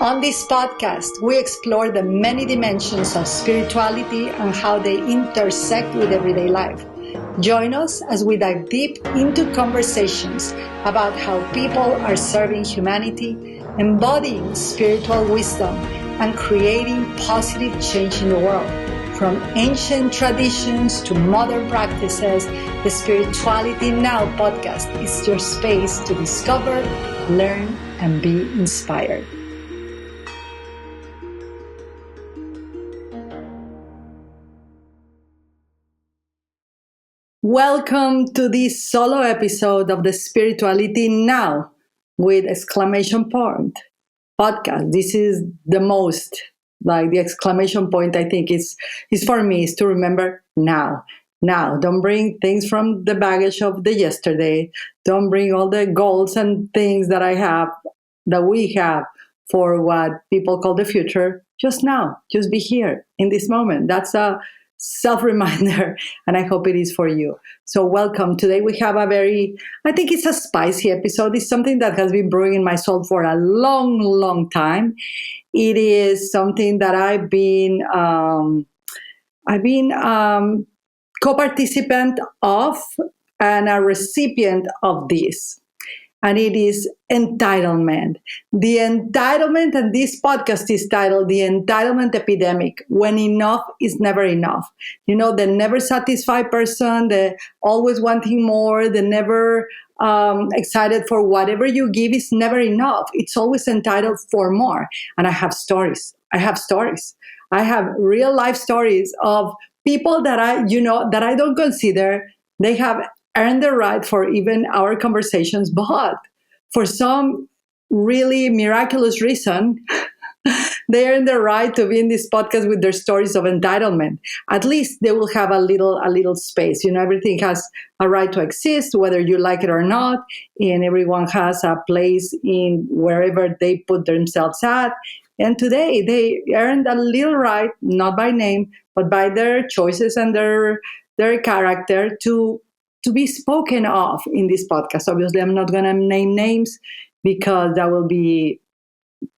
On this podcast, we explore the many dimensions of spirituality and how they intersect with everyday life. Join us as we dive deep into conversations about how people are serving humanity, embodying spiritual wisdom, and creating positive change in the world. From ancient traditions to modern practices, the Spirituality Now podcast is your space to discover, learn, and be inspired. Welcome to this solo episode of the Spirituality Now with exclamation point podcast. This is the most, like the exclamation point I think is for me is to remember now. Now, don't bring things from the baggage of the yesterday. Don't bring all the goals and things that we have for what people call the future. Just now, just be here in this moment. That's a self-reminder, and I hope it is for you. So welcome. Today we have I think it's a spicy episode. It's something that has been brewing in my soul for a long, long time. It is something that I've been co-participant of and a recipient of this. And it is entitlement. The entitlement, and this podcast is titled The Entitlement Epidemic, When Enough is Never Enough. You know, the never satisfied person, the always wanting more, the never excited for whatever you give is never enough. It's always entitled for more. And I have stories. I have real life stories of people that I don't consider they have earned the right for even our conversations, but for some really miraculous reason, they earn the right to be in this podcast with their stories of entitlement. At least they will have a little space. You know, everything has a right to exist, whether you like it or not, and everyone has a place in wherever they put themselves at. And today they earned a little right, not by name, but by their choices and their character to be spoken of in this podcast. Obviously, I'm not going to name names because that will be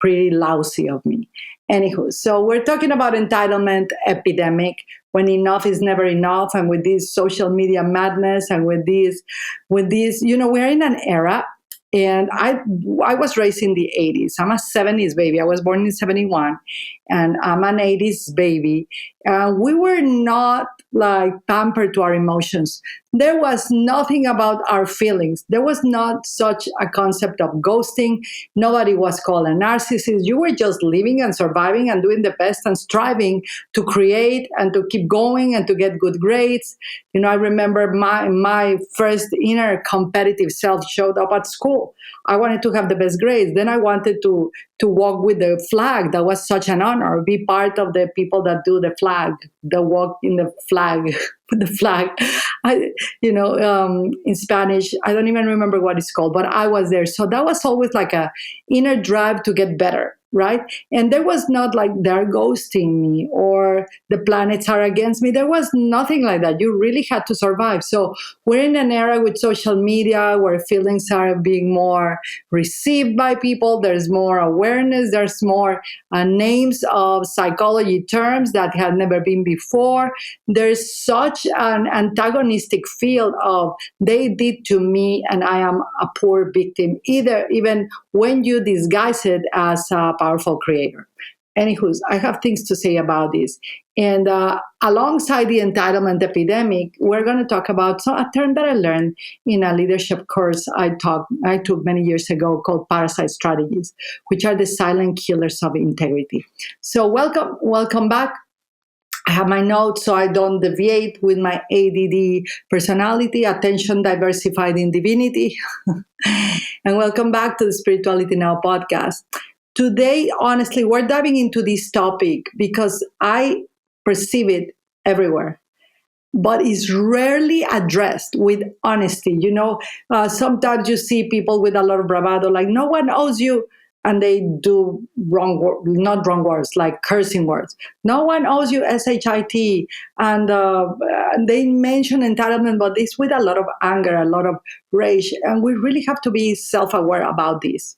pretty lousy of me. Anywho, so we're talking about entitlement epidemic, when enough is never enough, and with this social media madness, and with this, we're in an era. And I was raised in the 80s. I'm a 70s baby. I was born in 71, and I'm an 80s baby. We were not like pampered to our emotions. There was nothing about our feelings. There was not such a concept of ghosting. Nobody was called a narcissist. You were just living and surviving and doing the best and striving to create and to keep going and to get good grades. You know, I remember my first inner competitive self showed up at school. I wanted to have the best grades. Then I wanted to walk with the flag. That was such an honor. Be part of the people that do the flag, the walk in the flag, with the flag. In Spanish, I don't even remember what it's called, but I was there. So that was always like a inner drive to get better, right? And there was not like they're ghosting me or the planets are against me. There was nothing like that. You really had to survive. So we're in an era with social media where feelings are being more received by people. There's more awareness. There's more names of psychology terms that had never been before. There's such an antagonistic field of they did to me and I am a poor victim, even when you disguise it as a powerful creator. Anywho, I have things to say about this. And alongside the entitlement epidemic, we're going to talk about a term that I learned in a leadership course I took many years ago called parasite strategies, which are the silent killers of integrity. So welcome back. I have my notes so I don't deviate with my ADD personality, attention diversified in divinity. And welcome back to the Spirituality Now podcast. Today, honestly, we're diving into this topic because I perceive it everywhere, but it's rarely addressed with honesty. You know, sometimes you see people with a lot of bravado, like no one owes you, and they do not wrong words, like cursing words. No one owes you shit, and they mention entitlement, but it's with a lot of anger, a lot of rage, and we really have to be self-aware about this.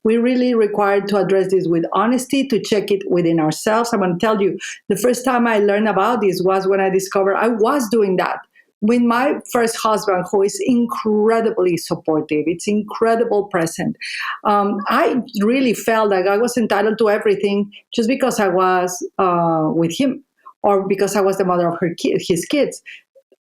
We really required to address this with honesty, to check it within ourselves. I'm going to tell you, the first time I learned about this was when I discovered I was doing that with my first husband, who is incredibly supportive. It's incredible present. I really felt like I was entitled to everything just because I was with him, or because I was the mother of his kids.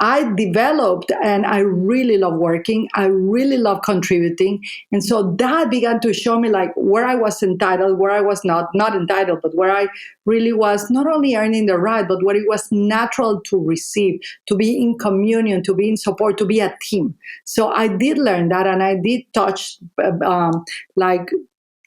I developed, and I really love working. I really love contributing. And so that began to show me like where I was entitled, where I was not entitled, but where I really was not only earning the right, but where it was natural to receive, to be in communion, to be in support, to be a team. So I did learn that, and I did touch like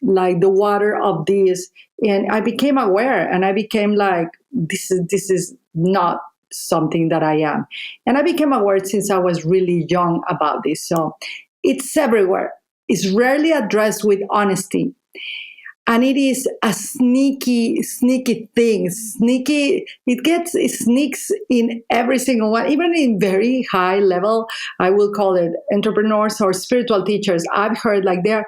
like the water of this, and I became aware, and I became like, this is not something that I am. And I became aware since I was really young about this. So it's everywhere. It's rarely addressed with honesty. And it is a sneaky thing. It sneaks in every single one, even in very high level, I will call it entrepreneurs or spiritual teachers. I've heard like they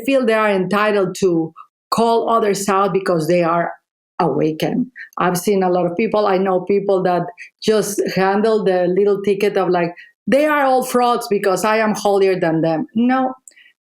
feel they are entitled to call others out because they are awakened. I've seen a lot of people. I know people that just handle the little ticket of like, they are all frauds because I am holier than them. No.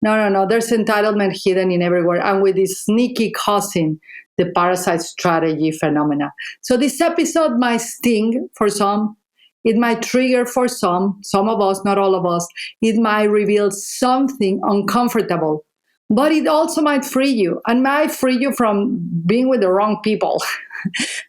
There's entitlement hidden in everywhere. And with this sneaky cousin, the parasite strategy phenomena. So this episode might sting for some. It might trigger for some of us, not all of us. It might reveal something uncomfortable, but it also might free you, and might free you from being with the wrong people.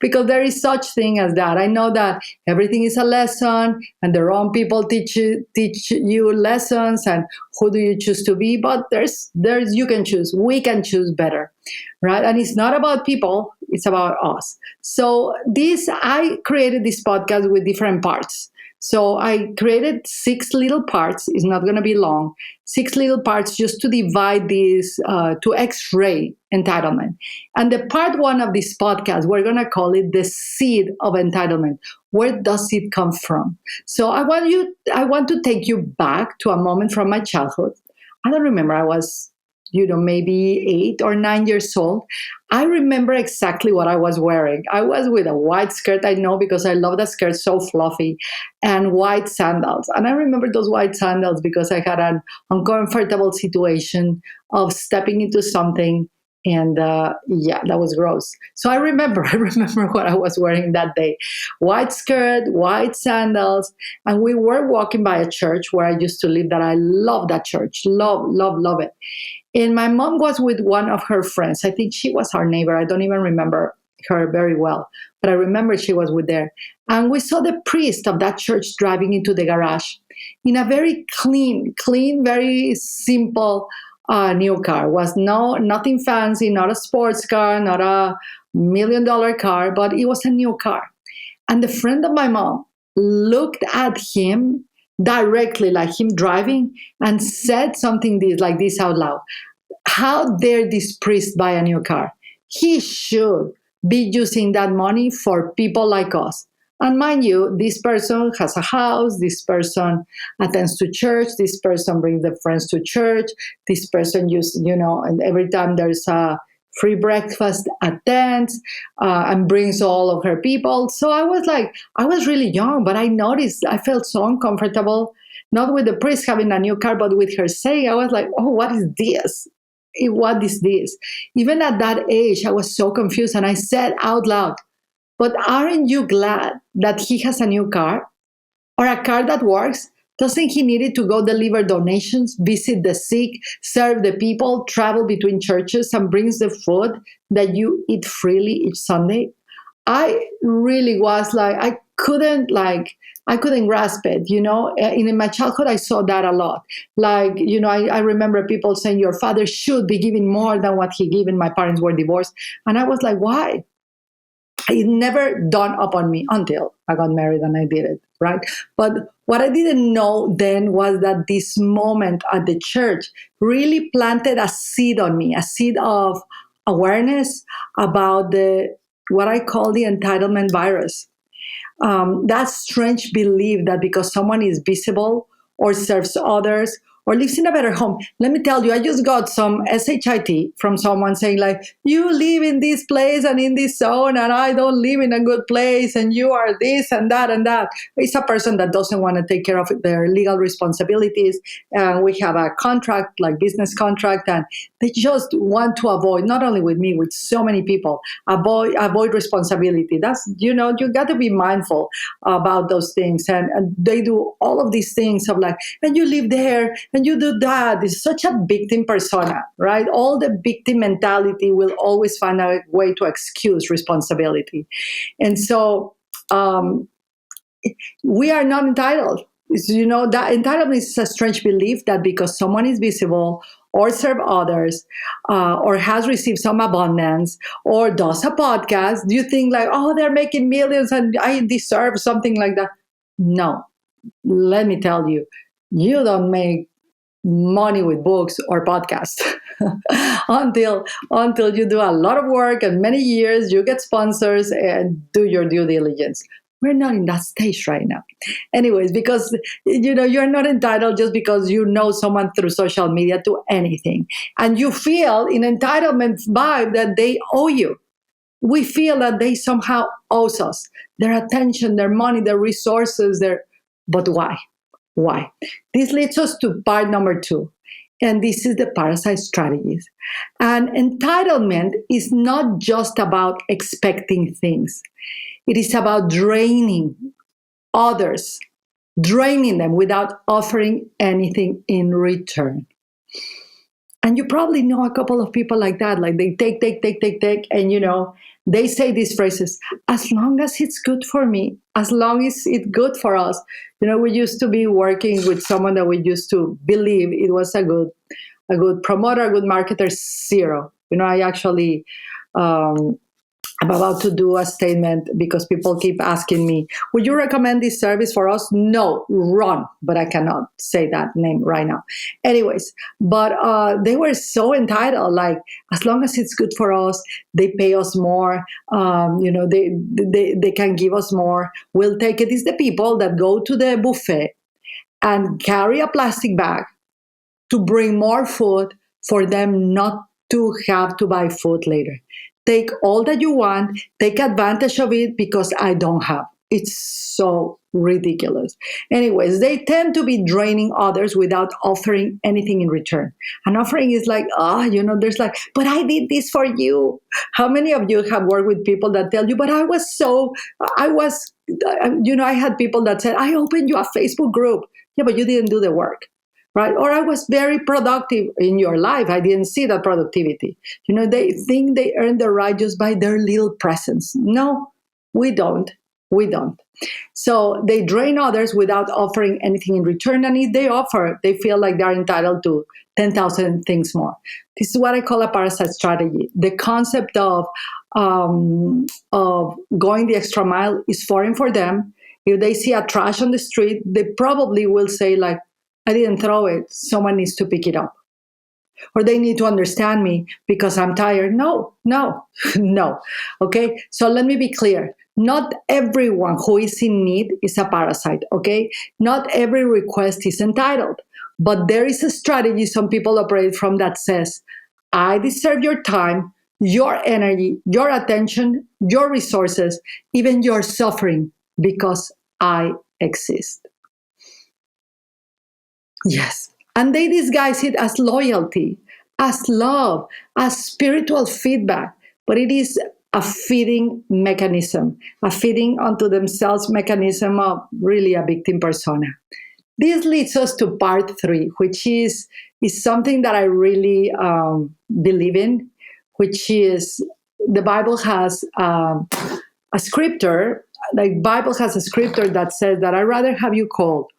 Because there is such thing as that. I know that everything is a lesson, and the wrong people teach you lessons, and who do you choose to be? But there's you can choose. We can choose better, right? And it's not about people; it's about us. So I created this podcast with different parts. So I created 6 little parts. It's not going to be long. 6 little parts just to divide this, to X-ray entitlement. And the part 1 of this podcast, we're going to call it the seed of entitlement. Where does it come from? So I want to take you back to a moment from my childhood. I don't remember. I was, maybe 8 or 9 years old. I remember exactly what I was wearing. I was with a white skirt, I know, because I love that skirt, so fluffy, and white sandals. And I remember those white sandals because I had an uncomfortable situation of stepping into something. And that was gross. So I remember what I was wearing that day. White skirt, white sandals. And we were walking by a church where I used to live that I love that church. Love it. And my mom was with one of her friends. I think she was our neighbor. I don't even remember her very well, but I remember she was with there. And we saw the priest of that church driving into the garage in a very clean, very simple new car. Was nothing fancy, not a sports car, not a $1 million car, but it was a new car. And the friend of my mom looked at him directly, like him driving, and said something like this out loud. How dare this priest buy a new car? He should be using that money for people like us. And mind you, this person has a house, this person attends to church, this person brings their friends to church, this person and every time there's a free breakfast, attends and brings all of her people. So I was really young, but I noticed, I felt so uncomfortable, not with the priest having a new car, but with her saying, I was like, oh, what is this? What is this? Even at that age, I was so confused, and I said out loud, but aren't you glad that he has a new car, or a car that works? Doesn't he need it to go deliver donations, visit the sick, serve the people, travel between churches, and brings the food that you eat freely each Sunday? I really was like, I couldn't grasp it. In my childhood, I saw that a lot. Like, I remember people saying, your father should be giving more than what he gave, and my parents were divorced. And I was like, why? It never dawned upon me until I got married and I did it, right? But what I didn't know then was that this moment at the church really planted a seed on me, a seed of awareness about what I call the entitlement virus. That strange belief that because someone is visible or serves others or lives in a better home. Let me tell you, I just got some shit from someone saying like, you live in this place and in this zone, and I don't live in a good place, and you are this and that and that. It's a person that doesn't want to take care of their legal responsibilities. And we have a contract, like business contract, and they just want to avoid, not only with me, with so many people, avoid responsibility. That's, you got to be mindful about those things. And they do all of these things of like, and you live there and you do that. It's such a victim persona, right? All the victim mentality will always find a way to excuse responsibility. And so we are not entitled. That entitlement is a strange belief that because someone is visible or serve others, or has received some abundance, or does a podcast, do you think like, oh, they're making millions and I deserve something like that? No. Let me tell you, you don't make money with books or podcasts until you do a lot of work and many years, you get sponsors and do your due diligence. We're not in that stage right now. Anyways, because you're not entitled just because you know someone through social media to anything. And you feel in entitlement vibe that they owe you. We feel that they somehow owe us their attention, their money, their resources, but why? Why? This leads us to part number 2. And this is the parasite strategies. And entitlement is not just about expecting things. It is about draining others, draining them without offering anything in return. And you probably know a couple of people like that, like they take, and they say these phrases, as long as it's good for me, as long as it's good for us. We used to be working with someone that we used to believe it was a good promoter, a good marketer, zero. I actually, I'm about to do a statement because people keep asking me, would you recommend this service for us? No, run. But I cannot say that name right now. Anyways, but they were so entitled, like, as long as it's good for us, they pay us more, they can give us more, we'll take it. It's the people that go to the buffet and carry a plastic bag to bring more food for them not to have to buy food later. Take all that you want, take advantage of it because I don't have. It's so ridiculous. Anyways, they tend to be draining others without offering anything in return. An offering is like, there's like, but I did this for you. How many of you have worked with people that tell you, but I had people that said, I opened you a Facebook group. Yeah, but you didn't do the work. Right? Or I was very productive in your life. I didn't see that productivity. They think they earn the right just by their little presence. No, we don't. We don't. So they drain others without offering anything in return. And if they offer, they feel like they're entitled to 10,000 things more. This is what I call a parasite strategy. The concept of going the extra mile is foreign for them. If they see a trash on the street, they probably will say like, I didn't throw it. Someone needs to pick it up. Or they need to understand me because I'm tired. No. Okay? So let me be clear. Not everyone who is in need is a parasite. Okay? Not every request is entitled. But there is a strategy some people operate from that says, I deserve your time, your energy, your attention, your resources, even your suffering because I exist. Yes. And they disguise it as loyalty, as love, as spiritual feedback. But it is a feeding mechanism, a feeding onto themselves mechanism of really a victim persona. This leads us to part 3, which is something that I really believe in, which is the Bible has a scripture. The Bible has a scripture that says that I'd rather have you cold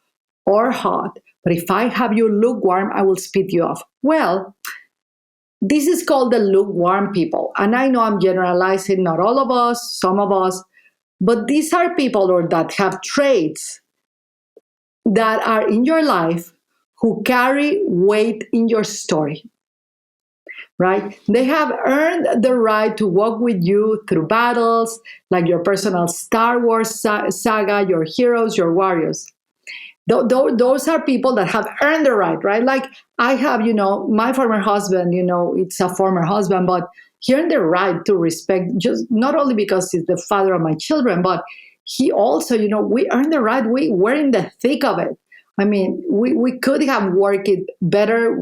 or hot, but if I have you lukewarm, I will spit you off. Well, this is called the lukewarm people. And I know I'm generalizing, not all of us, some of us, but these are people or that have traits that are in your life who carry weight in your story, right? They have earned the right to walk with you through battles, like your personal Star Wars saga, your heroes, your warriors. Those are people that have earned the right? Like I have, my former husband, it's a former husband, but he earned the right to respect, just not only because he's the father of my children, but he also, we earned the right. We're in the thick of it. I mean, we could have worked it better.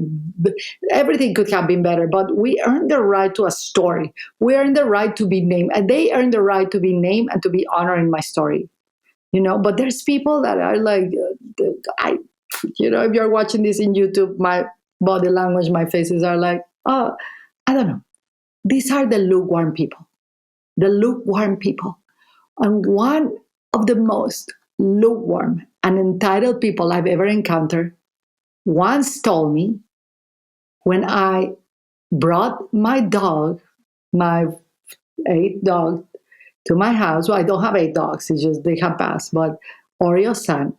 Everything could have been better, but we earned the right to a story. We earned the right to be named, and they earned the right to be named and to be honored in my story. But there's people that are like, I, if you're watching this in YouTube, my body language, my faces are like, oh, I don't know. These are the lukewarm people. The lukewarm people. And one of the most lukewarm and entitled people I've ever encountered once told me, when I brought my dog, my 8 dog, to my house. Well, I don't have 8 dogs, it's just they have passed. But Oreo's son,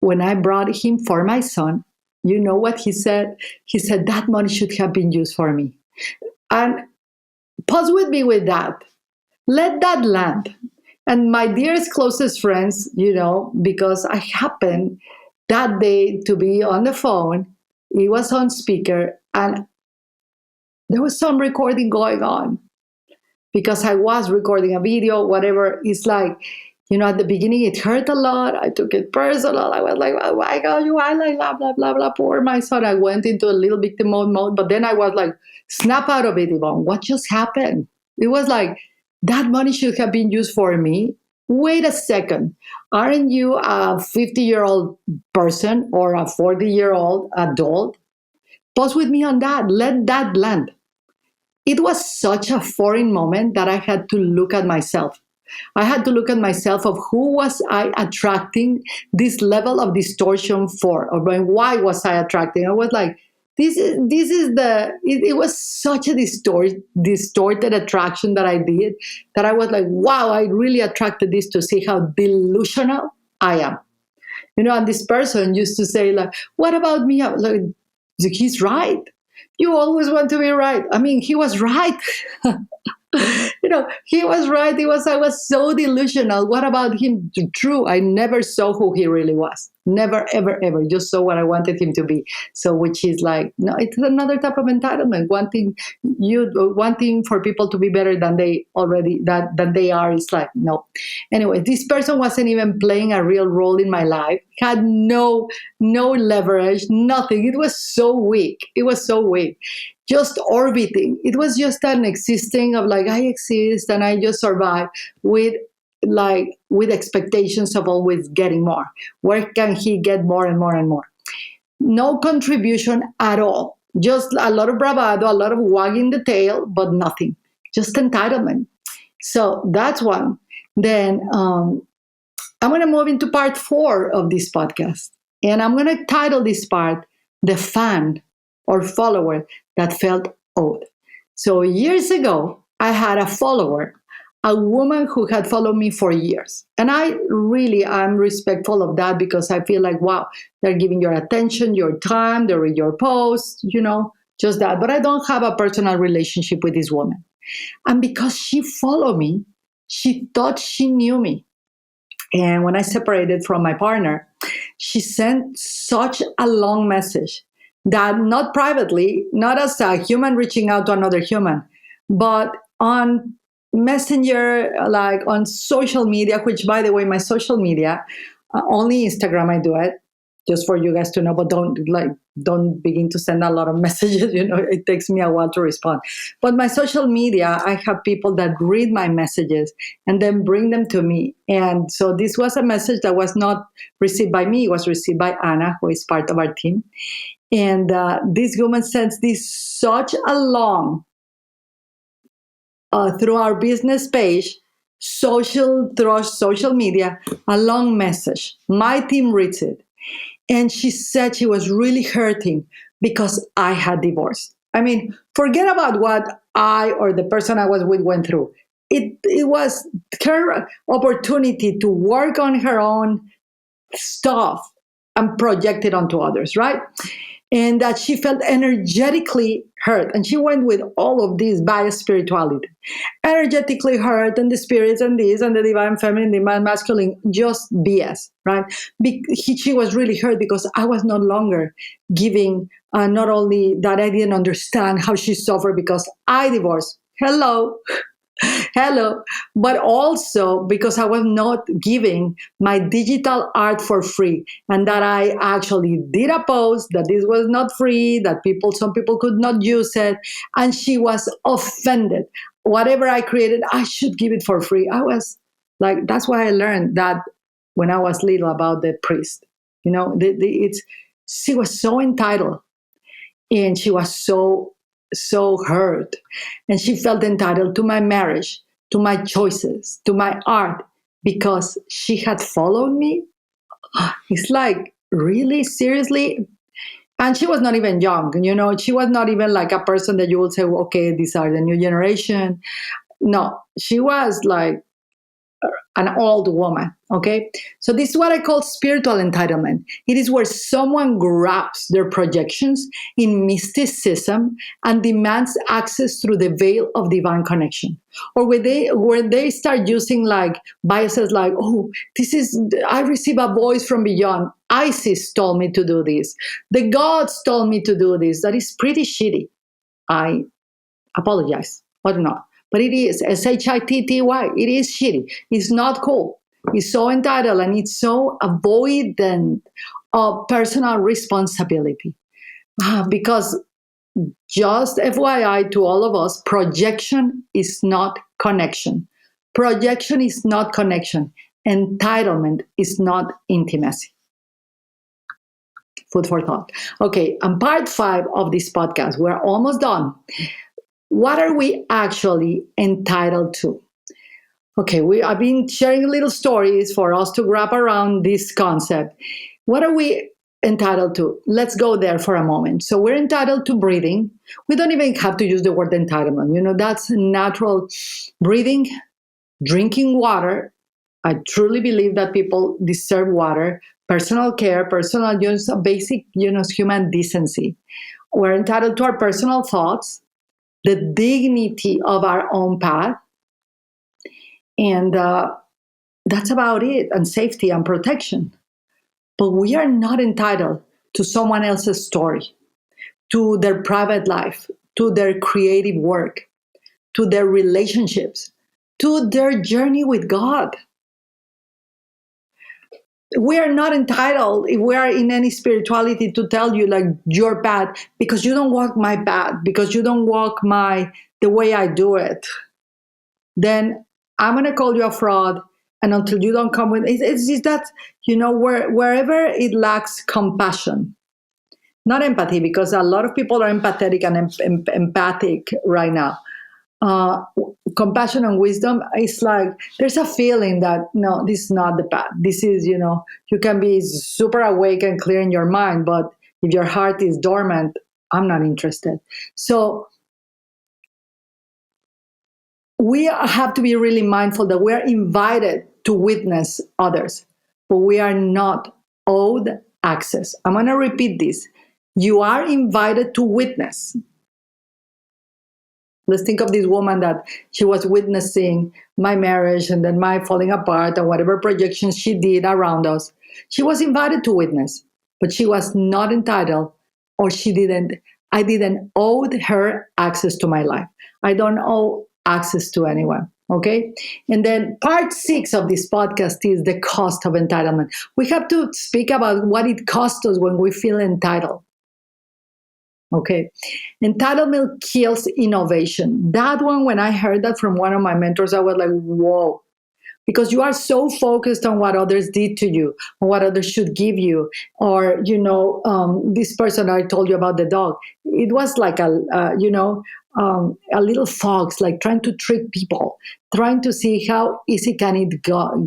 when I brought him for my son, you know what he said? He said, that money should have been used for me. And pause with me with that. Let that land. And my dearest, closest friends, because I happened that day to be on the phone, he was on speaker, and there was some recording going on because I was recording a video, whatever. It's like, at the beginning it hurt a lot. I took it personal. I was like, oh my God, you are like, blah, blah, blah, blah. Poor my son. I went into a little victim mode, but then I was like, snap out of it, Ivonne. What just happened? It was like, that money should have been used for me. Wait a second. Aren't you a 50-year-old person or a 40-year-old adult? Pause with me on that. Let that land. It was such a foreign moment that I had to look at myself. I had to look at myself of who was I attracting this level of distortion for, or why was I attracting? I was like, it was such a distorted attraction that I did, that I was like, wow, I really attracted this to see how delusional I am. And this person used to say like, what about me? I was like, he's right. You always want to be right. I mean, he was right. He was right. I was so delusional. What about him? True. I never saw who he really was. Never, ever, ever. Just saw what I wanted him to be. So, which is like, no, it's another type of entitlement. Wanting for people to be better than than they are. Is like, no. Anyway, this person wasn't even playing a real role in my life. Had no leverage, nothing. It was so weak. Just orbiting. It was just an existing of like, I exist and I just survive with expectations of always getting more. Where can he get more and more and more? No contribution at all. Just a lot of bravado, a lot of wagging the tail, but nothing. Just entitlement. So that's one. Then I'm going to move into part 4 of this podcast. And I'm going to title this part, The Fan or Follower That Felt Owed. So years ago, I had a follower, a woman who had followed me for years. And I'm respectful of that, because I feel like, wow, they're giving your attention, your time, they read your posts, just that. But I don't have a personal relationship with this woman. And because she followed me, she thought she knew me. And when I separated from my partner, she sent such a long message that, not privately, not as a human reaching out to another human, but on Messenger, like on social media, which, by the way, my social media, only Instagram I do it, just for you guys to know, but don't begin to send a lot of messages. It takes me a while to respond. But my social media, I have people that read my messages and then bring them to me. And so this was a message that was not received by me. It was received by Anna, who is part of our team. And this woman sends this such a long, through our business page, through social media, a long message. My team reads it. And she said she was really hurting because I had divorced. I mean, forget about what I or the person I was with went through. It was her opportunity to work on her own stuff and project it onto others, right? and that she felt energetically hurt. And she went with all of this biased spirituality, energetically hurt, and the spirits, and this, and the divine feminine, divine masculine, just BS, right? She was really hurt because I was no longer giving, not only that I didn't understand how she suffered because I divorced. Hello. Hello, but also because I was not giving my digital art for free, and that I actually did a post that this was not free, that some people could not use it, and she was offended. Whatever I created, I should give it for free. I was like, that's why I learned that when I was little about the priest. It's she was so entitled, and she was so hurt, and she felt entitled to my marriage, to my choices, to my art, because she had followed me. It's like, really, seriously? And she was not even young, she was not even like a person that you would say, okay, these are the new generation. No, she was like an old woman. Okay. So this is what I call spiritual entitlement. It is where someone grabs their projections in mysticism and demands access through the veil of divine connection. Or where they start using like biases like, oh, I receive a voice from beyond. Isis told me to do this. The gods told me to do this. That is pretty shitty. I apologize, but not. But it is shitty. It is shitty. It's not cool. It's so entitled, and it's so avoidant of personal responsibility. Because just FYI to all of us, projection is not connection. Projection is not connection. Entitlement is not intimacy. Food for thought. Okay, and part 5 of this podcast, we're almost done. What are we actually entitled to? Okay, I've been sharing little stories for us to wrap around this concept. What are we entitled to? Let's go there for a moment. So we're entitled to breathing. We don't even have to use the word entitlement. That's natural breathing, drinking water. I truly believe that people deserve water, personal care, personal use, basic, human decency. We're entitled to our personal thoughts, the dignity of our own path, and that's about it, and safety and protection. But we are not entitled to someone else's story, to their private life, to their creative work, to their relationships, to their journey with God. We are not entitled, if we are in any spirituality, to tell you like your path, because you don't walk my path, because you don't walk the way I do it. Then I'm going to call you a fraud. And until you don't come with it's just that, wherever it lacks compassion, not empathy, because a lot of people are empathetic and empathic right now. Compassion and wisdom, it's like there's a feeling that, no, this is not the path. This is, you can be super awake and clear in your mind, but if your heart is dormant, I'm not interested. So we have to be really mindful that we are invited to witness others, but we are not owed access. I'm going to repeat this. You are invited to witness. Let's think of this woman that she was witnessing my marriage and then my falling apart and whatever projections she did around us. She was invited to witness, but she was not entitled, or I didn't owe her access to my life. I don't owe access to anyone. Okay. And then part 6 of this podcast is the cost of entitlement. We have to speak about what it costs us when we feel entitled. Okay. Entitlement kills innovation. That one, when I heard that from one of my mentors, I was like, whoa. Because you are so focused on what others did to you, on what others should give you, or this person I told you about the dog. It was like a little fox, like trying to trick people, trying to see how easy can it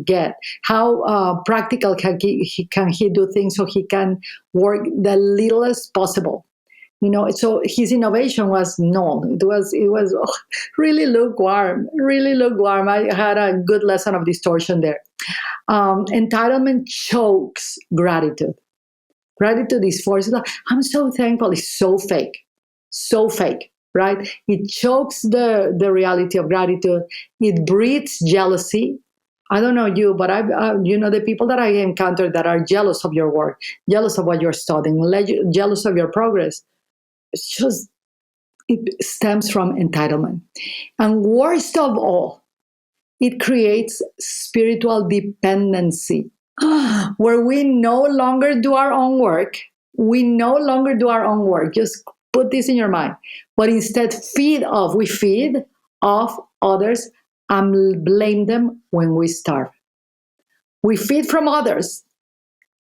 get, how practical can he do things so he can work the littlest possible. So his innovation was null. It was really lukewarm, really lukewarm. I had a good lesson of distortion there. Entitlement chokes gratitude. Gratitude is forced. I'm so thankful. It's so fake, right? It chokes the reality of gratitude. It breeds jealousy. I don't know you, but the people that I encounter that are jealous of your work, jealous of what you're studying, jealous of your progress. It's just, it stems from entitlement. And worst of all, it creates spiritual dependency, where we no longer do our own work. We no longer do our own work. Just put this in your mind. But instead, we feed off others and blame them when we starve. We feed from others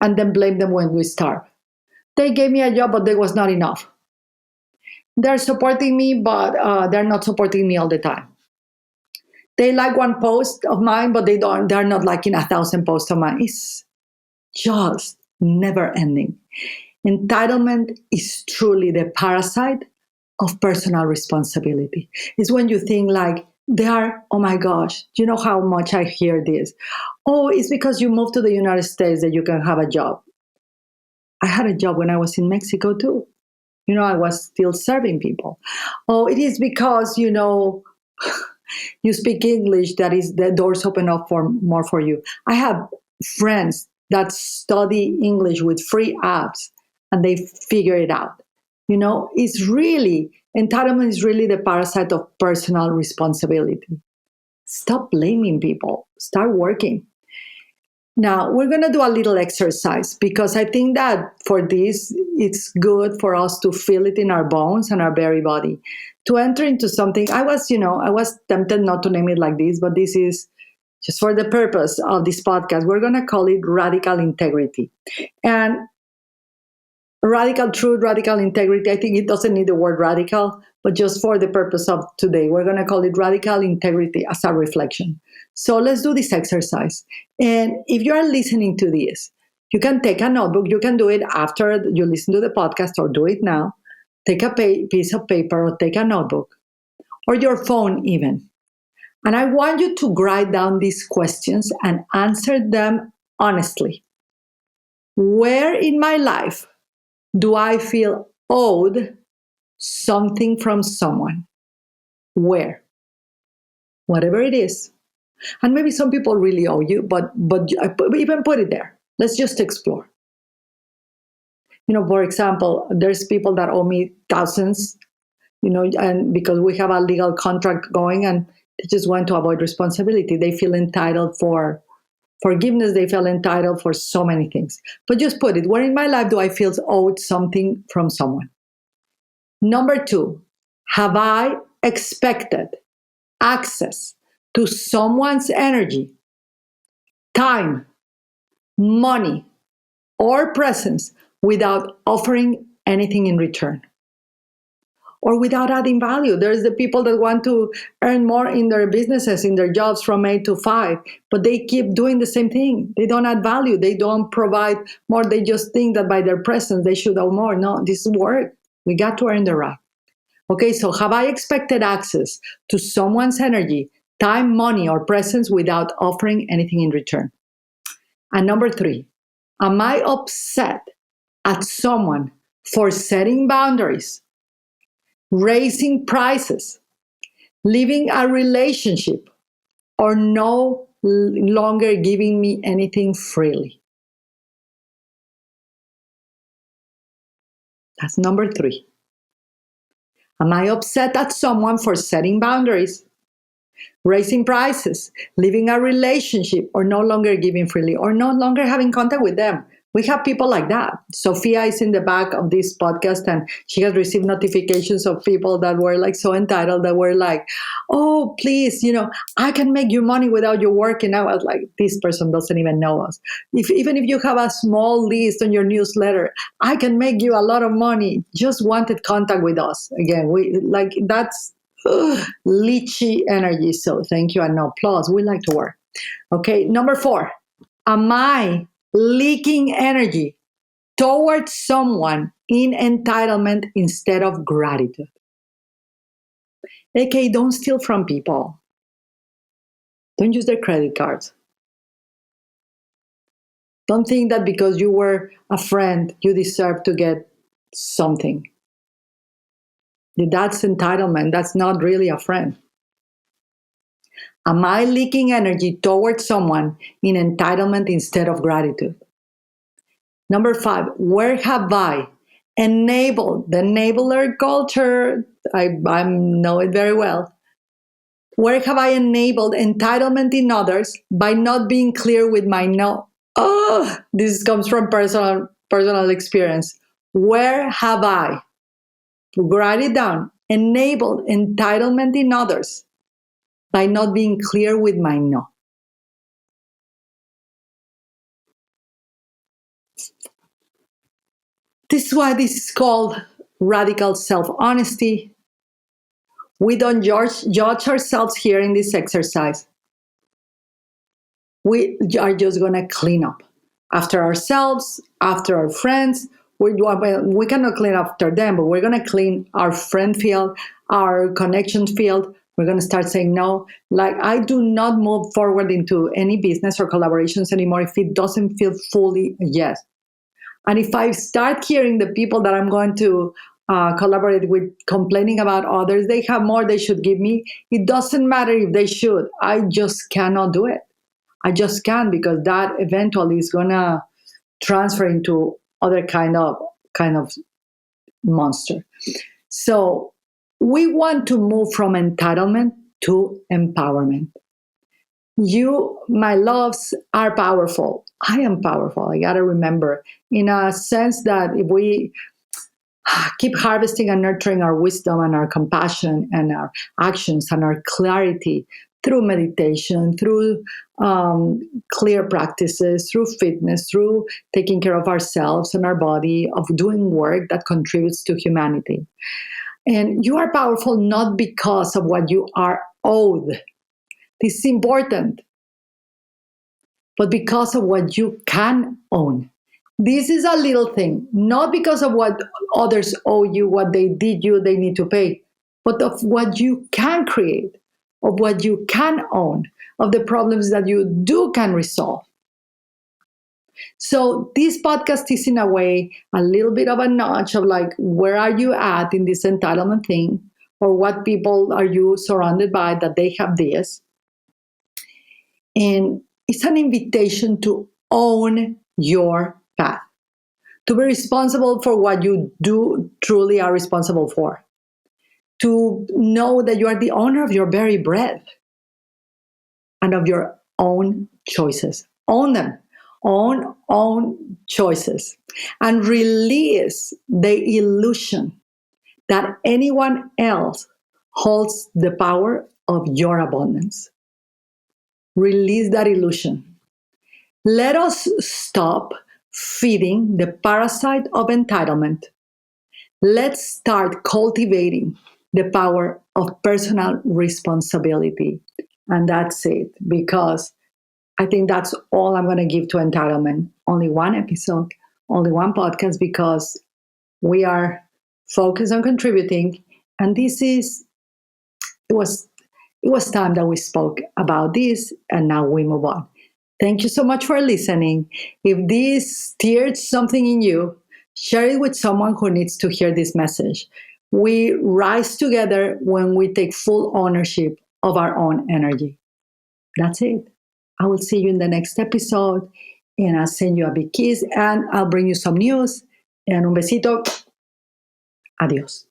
and then blame them when we starve. They gave me a job, but it was not enough. They're supporting me, but they're not supporting me all the time. They like one post of mine, but they're not liking 1,000 posts of mine. It's just never ending. Entitlement is truly the parasite of personal responsibility. It's when you think like, oh my gosh, you know how much I hear this. Oh, it's because you moved to the United States that you can have a job. I had a job when I was in Mexico too. I was still serving people. Oh, it is because, you speak English, that is the doors open up for more for you. I have friends that study English with free apps and they figure it out. It's really, entitlement is really the parasite of personal responsibility. Stop blaming people, start working. Now, we're going to do a little exercise because I think that for this, it's good for us to feel it in our bones and our very body. To enter into something, I was tempted not to name it like this, but this is just for the purpose of this podcast. We're going to call it radical integrity. And radical truth, radical integrity, I think it doesn't need the word radical, but just for the purpose of today, we're going to call it radical integrity as a reflection. So let's do this exercise. And if you are listening to this, you can take a notebook. You can do it after you listen to the podcast or do it now. Take a piece of paper or take a notebook or your phone even. And I want you to write down these questions and answer them honestly. Where in my life do I feel owed something from someone? Where? Whatever it is. And maybe some people really owe you, but even put it there. Let's just explore. For example, there's people that owe me thousands, and because we have a legal contract going and they just want to avoid responsibility. They feel entitled for forgiveness. They feel entitled for so many things. But just put it, where in my life do I feel owed something from someone? Number 2, have I expected access to someone's energy, time, money, or presence without offering anything in return? Or without adding value? There's the people that want to earn more in their businesses, in their jobs from 8 to 5, but they keep doing the same thing. They don't add value. They don't provide more. They just think that by their presence, they should owe more. No, this is work. We got to earn the right. Okay, so have I expected access to someone's energy, time, money, or presence without offering anything in return? And number 3, am I upset at someone for setting boundaries, raising prices, leaving a relationship, or no longer giving me anything freely? That's number 3. Am I upset at someone for setting boundaries, raising prices, leaving a relationship, or no longer giving freely, or no longer having contact with them? We have people like that. Sophia is in the back of this podcast and she has received notifications of people that were like so entitled, that were like, oh, please, I can make you money without you working. I was like, this person doesn't even know us. Even if you have a small list on your newsletter, I can make you a lot of money. Just wanted contact with us. Again, that's leechy energy. So thank you and no applause. We like to work. Okay, number 4, am I leaking energy towards someone in entitlement instead of gratitude? Okay, don't steal from people. Don't use their credit cards. Don't think that because you were a friend, you deserve to get something. That's entitlement. That's not really a friend. Am I leaking energy towards someone in entitlement instead of gratitude? Number 5, where have I enabled the enabler culture? I know it very well. Where have I enabled entitlement in others by not being clear with my no? Oh, this comes from personal experience. Where have I, write it down, enabled entitlement in others by not being clear with my no? This is why this is called radical self-honesty. We don't judge ourselves here in this exercise. We are just going to clean up after ourselves, after our friends. We cannot clean after them, but we're going to clean our friend field, our connection field. We're going to start saying no. Like, I do not move forward into any business or collaborations anymore if it doesn't feel fully a yes. And if I start hearing the people that I'm going to collaborate with complaining about others, they have more they should give me. It doesn't matter if they should. I just cannot do it. I just can't, because that eventually is going to transfer into other kind of monster. So we want to move from entitlement to empowerment. You, my loves, are powerful. I am powerful. I got to remember, in a sense that if we keep harvesting and nurturing our wisdom and our compassion and our actions and our clarity through meditation, through clear practices, through fitness, through taking care of ourselves and our body, of doing work that contributes to humanity. And you are powerful not because of what you are owed. This is important, but because of what you can own. This is a little thing, not because of what others owe you, what they did you, they need to pay, but of what you can create, of what you can own, of the problems that you can resolve. So this podcast is, in a way, a little bit of a nudge of like, where are you at in this entitlement thing? Or what people are you surrounded by that they have this? And it's an invitation to own your path, to be responsible for what you do truly are responsible for, to know that you are the owner of your very breath and of your own choices. Own them. Own choices. And release the illusion that anyone else holds the power of your abundance. Release that illusion. Let us stop feeding the parasite of entitlement. Let's start cultivating the power of personal responsibility. And that's it, because I think that's all I'm going to give to entitlement. Only one episode, only one podcast, because we are focused on contributing. And it was time that we spoke about this, and now we move on. Thank you so much for listening. If this stirred something in you, share it with someone who needs to hear this message. We rise together when we take full ownership of our own energy. That's it. I will see you in the next episode, and I'll send you a big kiss, and I'll bring you some news. And un besito. Adios.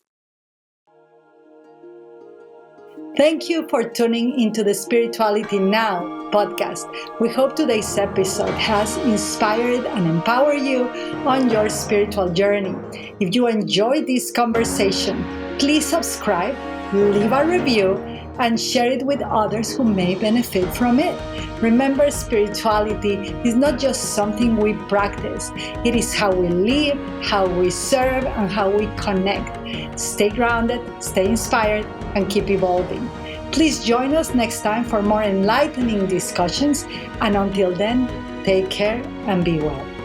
Thank you for tuning into the Spirituality Now podcast. We hope today's episode has inspired and empowered you on your spiritual journey. If you enjoyed this conversation, please subscribe, leave a review, and share it with others who may benefit from it. Remember, spirituality is not just something we practice. It is how we live, how we serve, and how we connect. Stay grounded, stay inspired, and keep evolving. Please join us next time for more enlightening discussions. And until then, take care and be well.